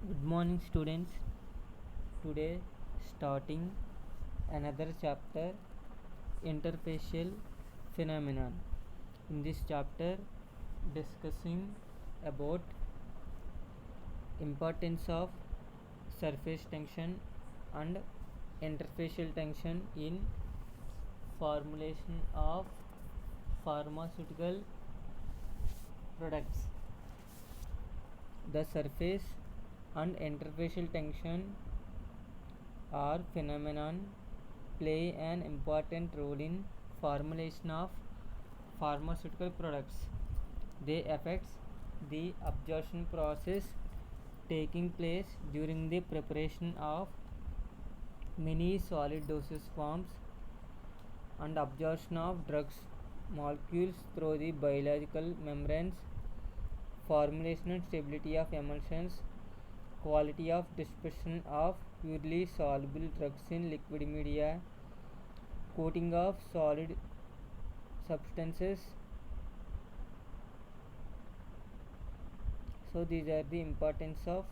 Good morning, students. Today, starting another chapter, interfacial phenomenon. In this chapter, discussing about importance of surface tension and interfacial tension in formulation of pharmaceutical products. The surface and interfacial tension or phenomenon play an important role in formulation of pharmaceutical products. They affect the absorption process taking place during the preparation of many solid dosage forms and absorption of drugs molecules through the biological membranes, formulation and stability of emulsions, quality of dispersion of purely soluble drugs in liquid media, coating of solid substances. So these are the importance of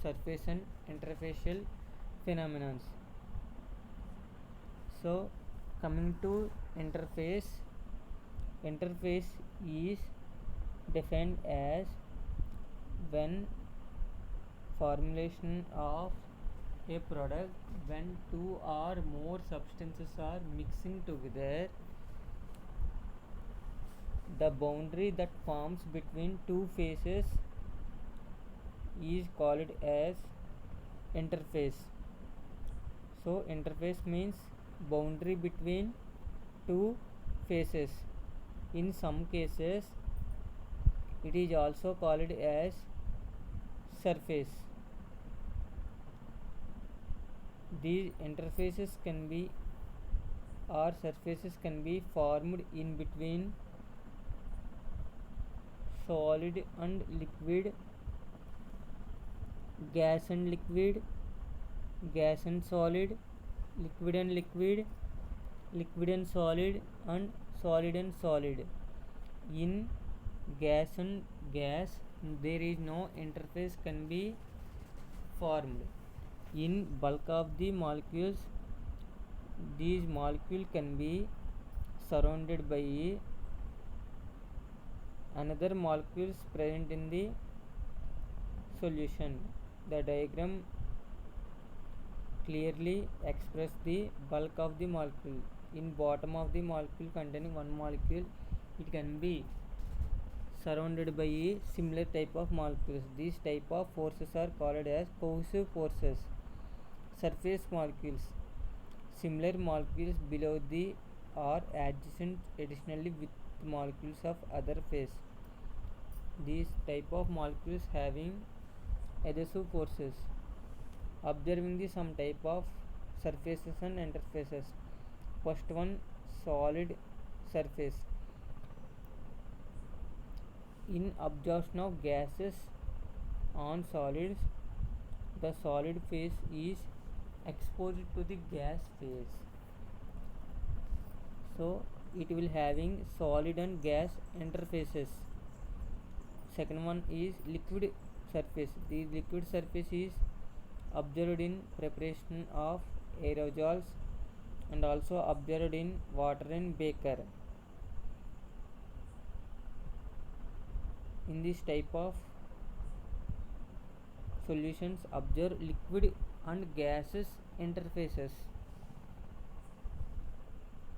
surface and interfacial phenomena. So coming to interface, interface is defined as when formulation of a product when two or more substances are mixing together, the boundary that forms between two phases is called as interface. So interface means boundary between two phases. In some cases it is also called as surface. These interfaces can be or surfaces can be formed in between solid and liquid, gas and liquid, gas and solid, liquid and liquid, liquid and solid and solid. In gas and gas, there is no interface can be formed. In bulk of the molecules, these molecules can be surrounded by another molecules present in the solution. The diagram clearly express the bulk of the molecule. In bottom of the molecule containing one molecule, it can be surrounded by a similar type of molecules. These type of forces are called as cohesive forces. Surface molecules, similar molecules below the are adjacent additionally with molecules of other phase. These type of molecules having adhesive forces. Observing the some type of surfaces and interfaces. First one, solid surface. In absorption of gases on solids, the solid phase is exposed to the gas phase. So it will having solid and gas interfaces. Second one is liquid surface. The liquid surface is observed in preparation of aerosols and also observed in water in beaker. In this type of solutions, observe liquid and gases interfaces.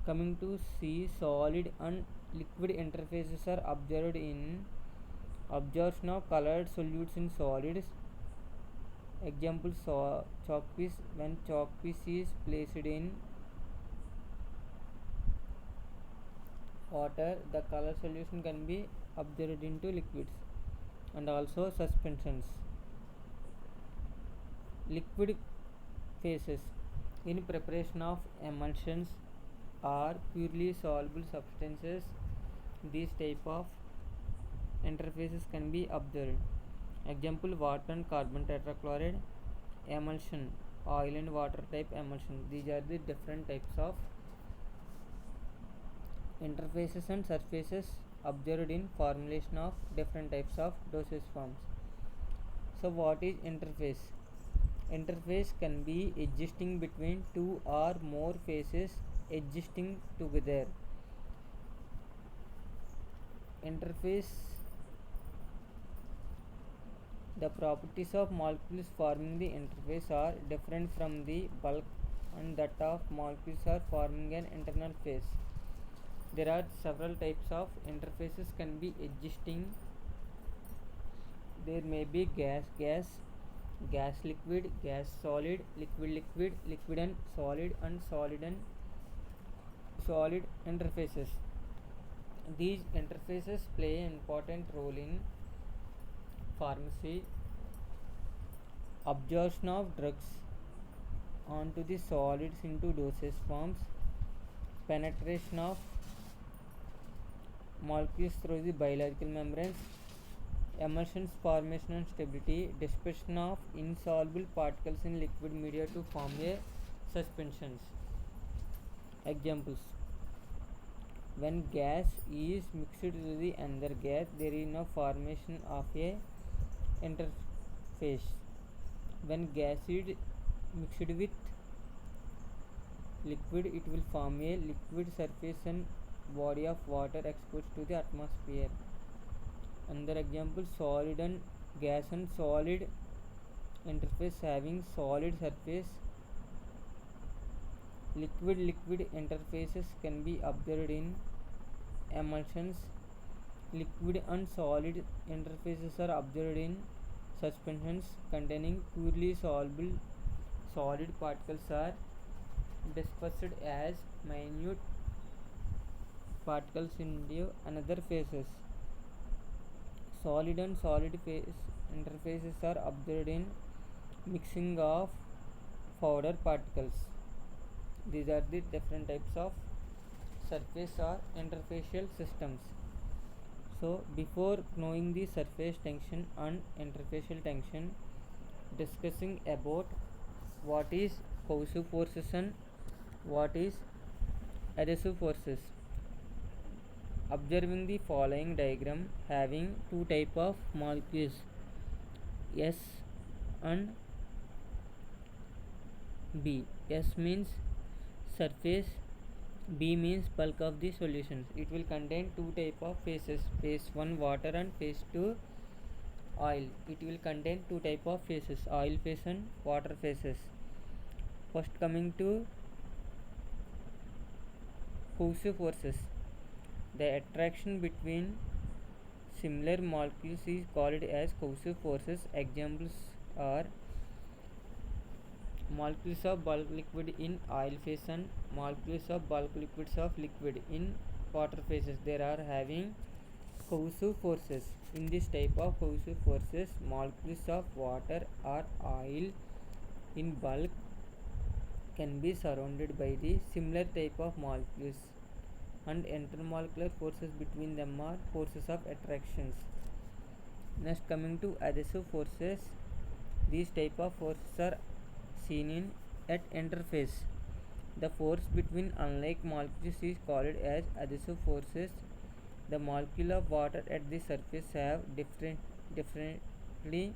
Coming to see, solid and liquid interfaces are observed in absorption of colored solutes in solids. Example, chalk piece. When chalk piece is placed in water, the color solution can be observed into liquids and also suspensions. Liquid phases in preparation of emulsions or purely soluble substances. These type of interfaces can be observed. Example, water and carbon tetrachloride, emulsion, oil and water type emulsion. These are the different types of interfaces and surfaces observed in formulation of different types of dosage forms. So what is interface? Interface can be existing between two or more phases existing together. Interface, the properties of molecules forming the interface are different from the bulk and that of molecules are forming an internal phase. There are several types of interfaces can be existing. There may be gas, gas liquid, gas solid, liquid, liquid and solid interfaces. These interfaces play an important role in pharmacy, absorption of drugs onto the solids into dosage forms, penetration of molecules through the biological membranes, emulsions formation and stability, dispersion of insoluble particles in liquid media to form a suspensions. Examples: when gas is mixed with the another gas, there is no formation of a interface. When gas is mixed with liquid, it will form a liquid surface and body of water exposed to the atmosphere. Another example: solid and gas and solid interface having solid surface. Liquid interfaces can be observed in emulsions. Liquid and solid interfaces are observed in suspensions containing purely soluble solid particles are dispersed as minute particles into another phases. Solid and solid phase interfaces are observed in mixing of powder particles. These are the different types of surface or interfacial systems. So before knowing the surface tension and interfacial tension, discussing about what is coercive forces and what is adhesive forces. Observing the following diagram having two type of molecules, S and B. S means surface, B means bulk of the solutions. It will contain two type of phases, phase 1 water and phase 2 oil. It will contain two type of phases, oil phase and water phases. First coming to coercive forces. The attraction between similar molecules is called as coercive forces. Examples are molecules of bulk liquid in oil phase and molecules of bulk liquids of liquid in water phases. There are having coercive forces. In this type of coercive forces, molecules of water or oil in bulk can be surrounded by the similar type of molecules, and intermolecular forces between them are forces of attractions. Next coming to adhesive forces. These type of forces are seen in at interface. The force between unlike molecules is called as adhesive forces. The molecule of water at the surface have differently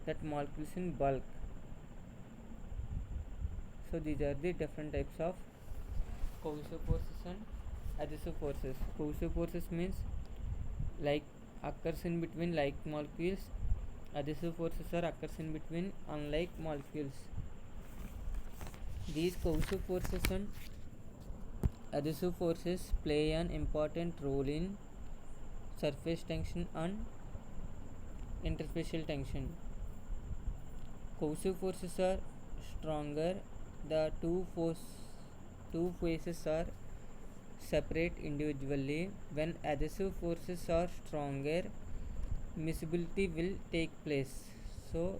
that molecules in bulk. So these are the different types of coercive forces and adhesive forces. Coercive forces means like occurs in between like molecules. Adhesive forces are occurs in between unlike molecules. These coercive forces and adhesive forces play an important role in surface tension and interfacial tension. Coercive forces are stronger. The two phases are separate individually. When adhesive forces are stronger, miscibility will take place. So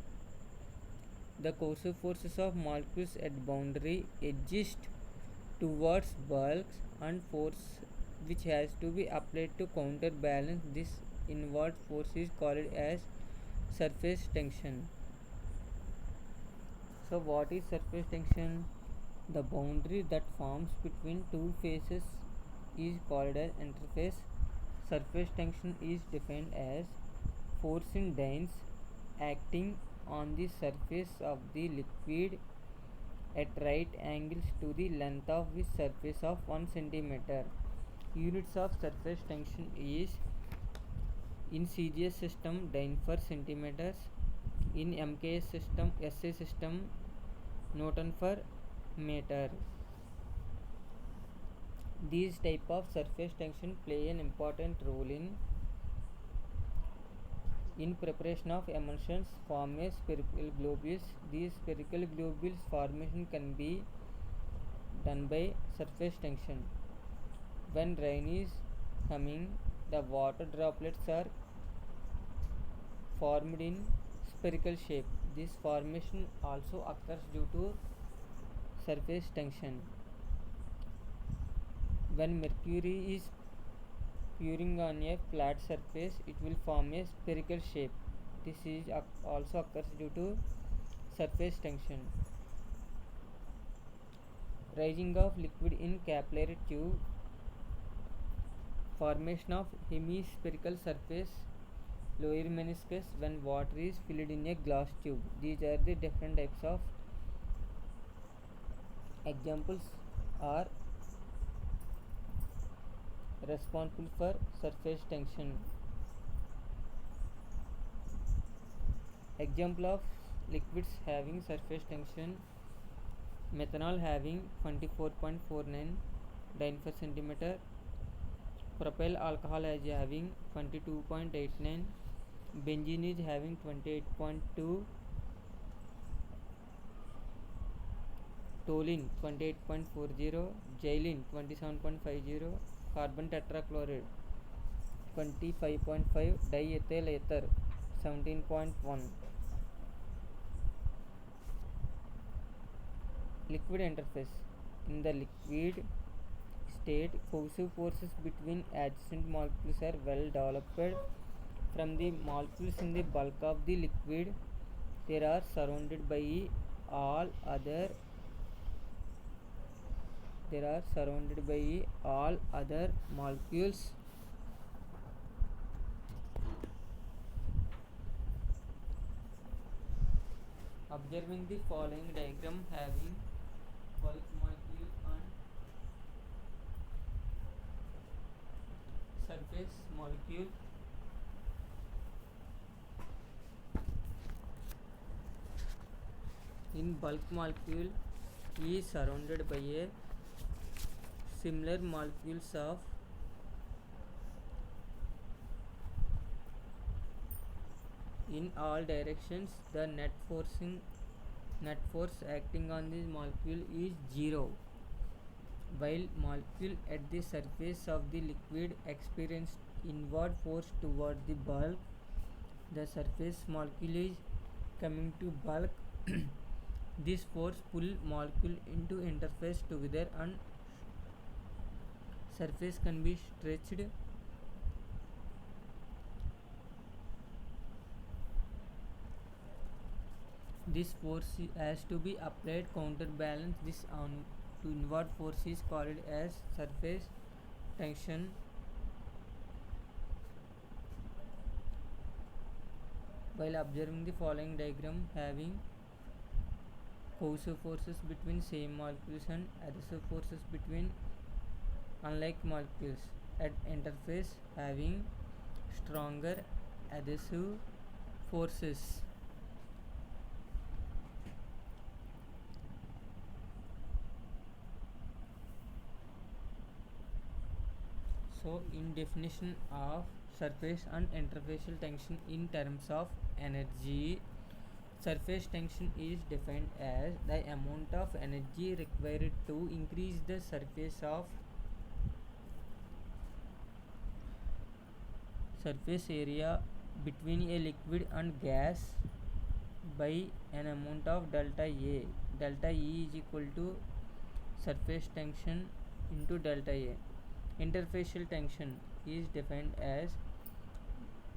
the coercive forces of molecules at boundary exist towards bulks, and force which has to be applied to counterbalance this inward force is called as surface tension. So what is surface tension? The boundary that forms between two phases is called as interface. Surface tension is defined as force in dynes acting on the surface of the liquid at right angles to the length of the surface of 1 centimeter. Units of surface tension is in CGS system Dyne for centimeters, in MKS system SI system Newton for meter. These type of surface tension play an important role in preparation of emulsions form a spherical globules. These spherical globules formation can be done by surface tension. When rain is coming, the water droplets are formed in spherical shape. This formation also occurs due to surface tension. When mercury is pouring on a flat surface, it will form a spherical shape. This is also occurs due to surface tension. Rising of liquid in capillary tube, formation of hemispherical surface, lower meniscus when water is filled in a glass tube. These are the different types of examples are responsible for surface tension. Example of liquids having surface tension: methanol having 24.49 dyne per centimeter, propyl alcohol is having 22.89, benzene is having 28.2, toluene 28.40, xylene 27.50, carbon tetrachloride 25.5, diethyl ether 17.1. Liquid interface: in the liquid state, cohesive forces between adjacent molecules are well developed. From the molecules in the bulk of the liquid, they are surrounded by all other molecules. Observing the following diagram having bulk molecule and surface molecule. In bulk molecule is surrounded by a similar molecules of in all directions. The net force acting on this molecule is 0, while molecule at the surface of the liquid experience inward force toward the bulk. The surface molecule is coming to bulk. This force pull molecule into interface together and surface can be stretched. This force has to be applied counterbalance this on to inward force is called as surface tension. While observing the following diagram having cohesive forces between same molecules and adhesive forces between unlike molecules at interface having stronger adhesive forces. So, in definition of surface and interfacial tension in terms of energy, surface tension is defined as the amount of energy required to increase the surface area between a liquid and gas by an amount of delta A. Delta E is equal to surface tension into delta A. Interfacial tension is defined as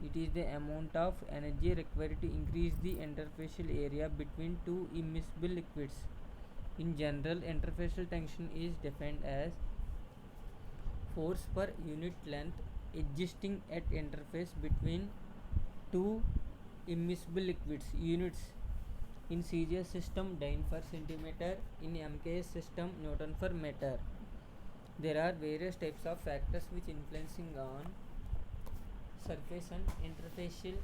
it is the amount of energy required to increase the interfacial area between two immiscible liquids. In general, interfacial tension is defined as force per unit length existing at interface between two immiscible liquids units in CGS system Dyne per centimeter, in MKS system Newton per meter. There are various types of factors which influencing on surface and interfacial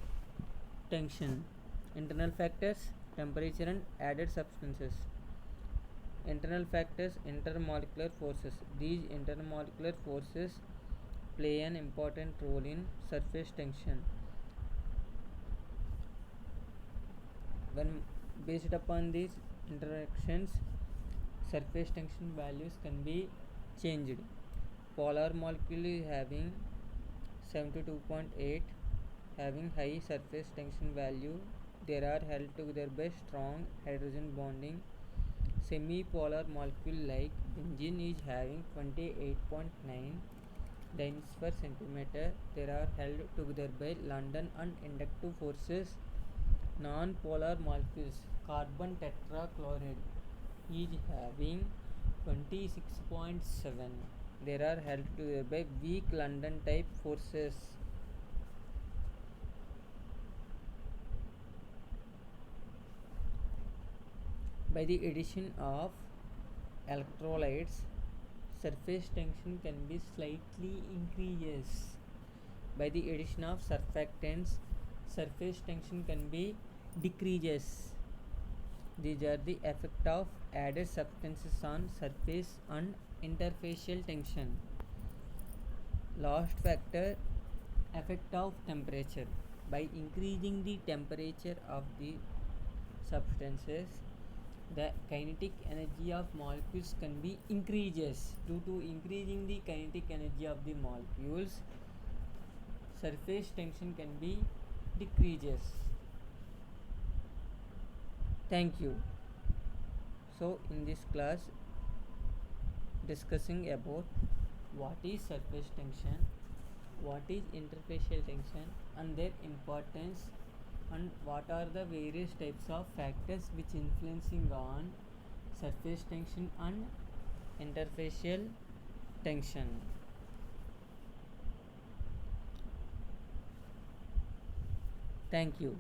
tension. Internal factors, temperature and added substances. Internal factors, intermolecular forces. These intermolecular forces play an important role in surface tension. When based upon these interactions, surface tension values can be changed. Polar molecule is having 72.8, having high surface tension value. They are held together by strong hydrogen bonding. Semi-polar molecule like benzene is having 28.9 dynes per centimeter. They are held together by London and inductive forces. Non-polar molecules carbon tetrachloride is having 26.7. They are held together by weak London type forces. By the addition of electrolytes, surface tension can be slightly increases. By the addition of surfactants, surface tension can be decreases. These are the effect of added substances on surface and interfacial tension. Last factor, effect of temperature. By increasing the temperature of the substances, the kinetic energy of molecules can be increases. Due to increasing the kinetic energy of the molecules, surface tension can be decreases. Thank you. So in this class discussing about what is surface tension, what is interfacial tension and their importance, and what are the various types of factors which influencing on surface tension and interfacial tension. Thank you.